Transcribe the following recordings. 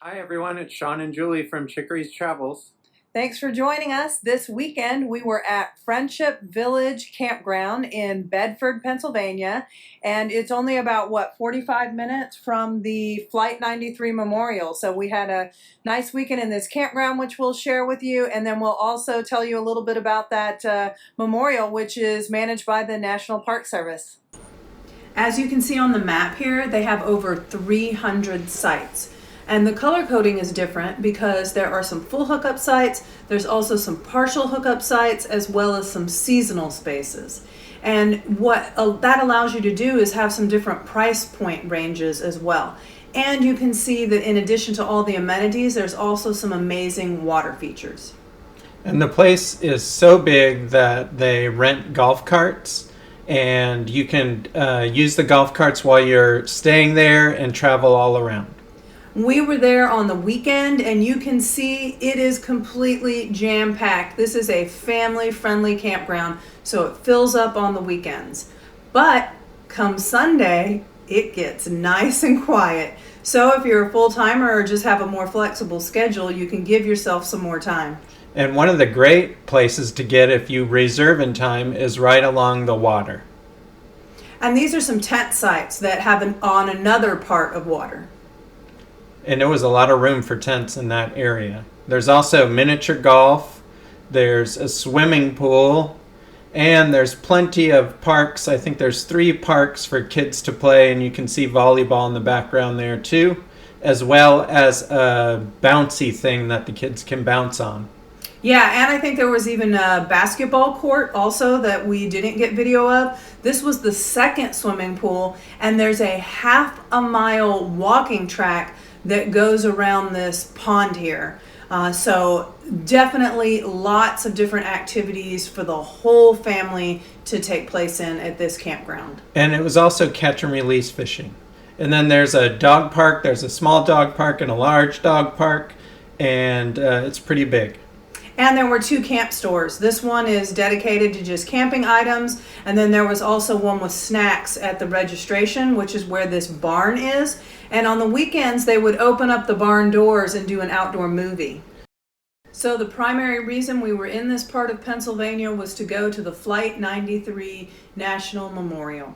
Hi everyone, it's Sean and Julie from Chicory's Travels. Thanks for joining us. This weekend we were at Friendship Village Campground in Bedford, Pennsylvania, and it's only about 45 minutes from the Flight 93 Memorial. So we had a nice weekend in this campground, which we'll share with you, and then we'll also tell you a little bit about that memorial, which is managed by the National Park Service. As you can see on the map here, they have over 300 sites. And the color coding is different because there are some full hookup sites, there's also some partial hookup sites, as well as some seasonal spaces. And what that allows you to do is have some different price point ranges as well. And you can see that in addition to all the amenities, there's also some amazing water features. And the place is so big that they rent golf carts, and you can use the golf carts while you're staying there and travel all around. We were there on the weekend, and you can see it is completely jam-packed. This is a family-friendly campground, so it fills up on the weekends. But come Sunday, it gets nice and quiet. So if you're a full-timer or just have a more flexible schedule, you can give yourself some more time. And one of the great places to get if you reserve in time is right along the water. And these are some tent sites that have on another part of water. And there was a lot of room for tents in that area. There's also miniature golf, there's a swimming pool, and there's plenty of parks. I think there's 3 parks for kids to play, and you can see volleyball in the background there too, as well as a bouncy thing that the kids can bounce on. Yeah, and I think there was even a basketball court also that we didn't get video of. This was the second swimming pool, and there's a half-a-mile walking track that goes around this pond here. So definitely lots of different activities for the whole family to take place in at this campground. And it was also catch and release fishing. And then there's a dog park, there's a small dog park and a large dog park, and it's pretty big. And there were 2 camp stores. This one is dedicated to just camping items, and then there was also one with snacks at the registration, which is where this barn is. And on the weekends, they would open up the barn doors and do an outdoor movie. So the primary reason we were in this part of Pennsylvania was to go to the Flight 93 National Memorial.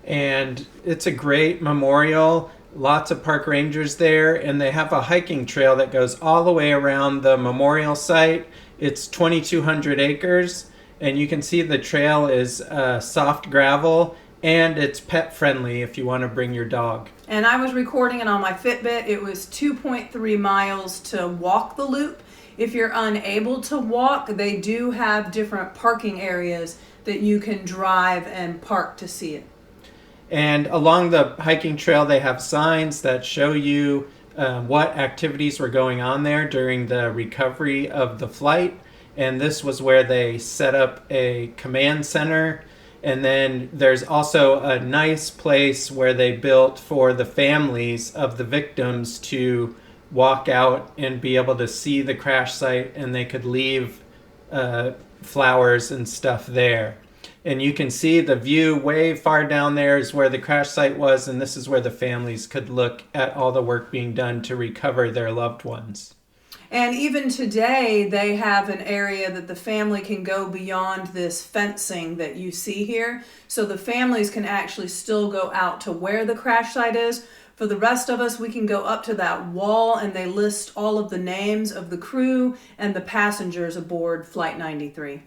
And it's a great memorial. Lots of park rangers there, and they have a hiking trail that goes all the way around the memorial site. It's 2,200 acres, and you can see the trail is soft gravel, and it's pet friendly if you want to bring your dog. And I was recording it on my Fitbit. It was 2.3 miles to walk the loop. If you're unable to walk, they do have different parking areas that you can drive and park to see it. And along the hiking trail, they have signs that show you what activities were going on there during the recovery of the flight. And this was where they set up a command center. And then there's also a nice place where they built for the families of the victims to walk out and be able to see the crash site, and they could leave flowers and stuff there. And you can see the view way far down there is where the crash site was, and this is where the families could look at all the work being done to recover their loved ones. And even today, they have an area that the family can go beyond this fencing that you see here. So the families can actually still go out to where the crash site is. For the rest of us, we can go up to that wall, and they list all of the names of the crew and the passengers aboard Flight 93.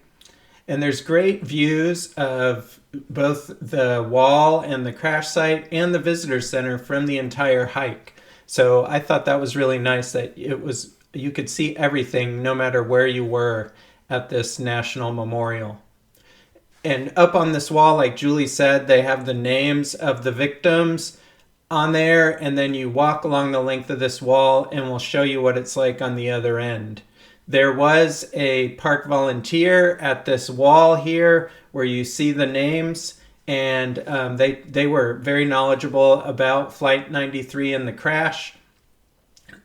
And there's great views of both the wall and the crash site and the visitor center from the entire hike. So I thought that was really nice that you could see everything no matter where you were at this national memorial. And up on this wall, like Julie said, they have the names of the victims on there, and then you walk along the length of this wall and we'll show you what it's like on the other end. There was a park volunteer at this wall here where you see the names, and they were very knowledgeable about Flight 93 and the crash.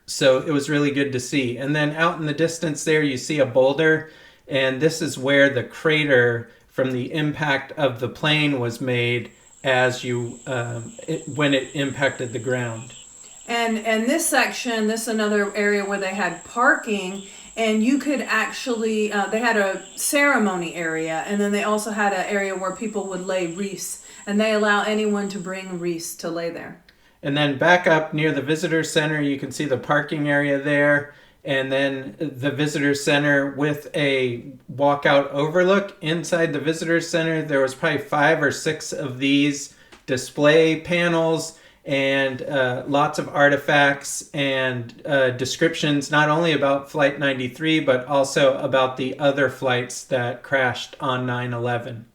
So it was really good to see. And then out in the distance there, you see a boulder, and this is where the crater from the impact of the plane was made when it impacted the ground. And this section, this is another area where they had parking, and you could actually they had a ceremony area, and then they also had an area where people would lay wreaths, and they allow anyone to bring wreaths to lay there. And then back up near the visitor center, you can see the parking area there. And then the visitor center with a walkout overlook. Inside the visitor center, there was probably 5 or 6 of these display panels and lots of artifacts and descriptions, not only about Flight 93, but also about the other flights that crashed on 9/11.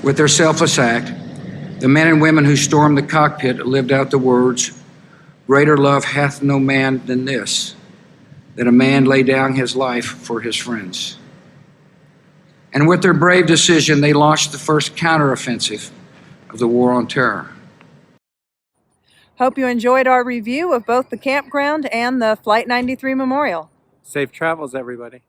With their selfless act, the men and women who stormed the cockpit lived out the words, "Greater love hath no man than this, that a man lay down his life for his friends." And with their brave decision, they launched the first counteroffensive of the War on Terror. Hope you enjoyed our review of both the campground and the Flight 93 Memorial. Safe travels, everybody.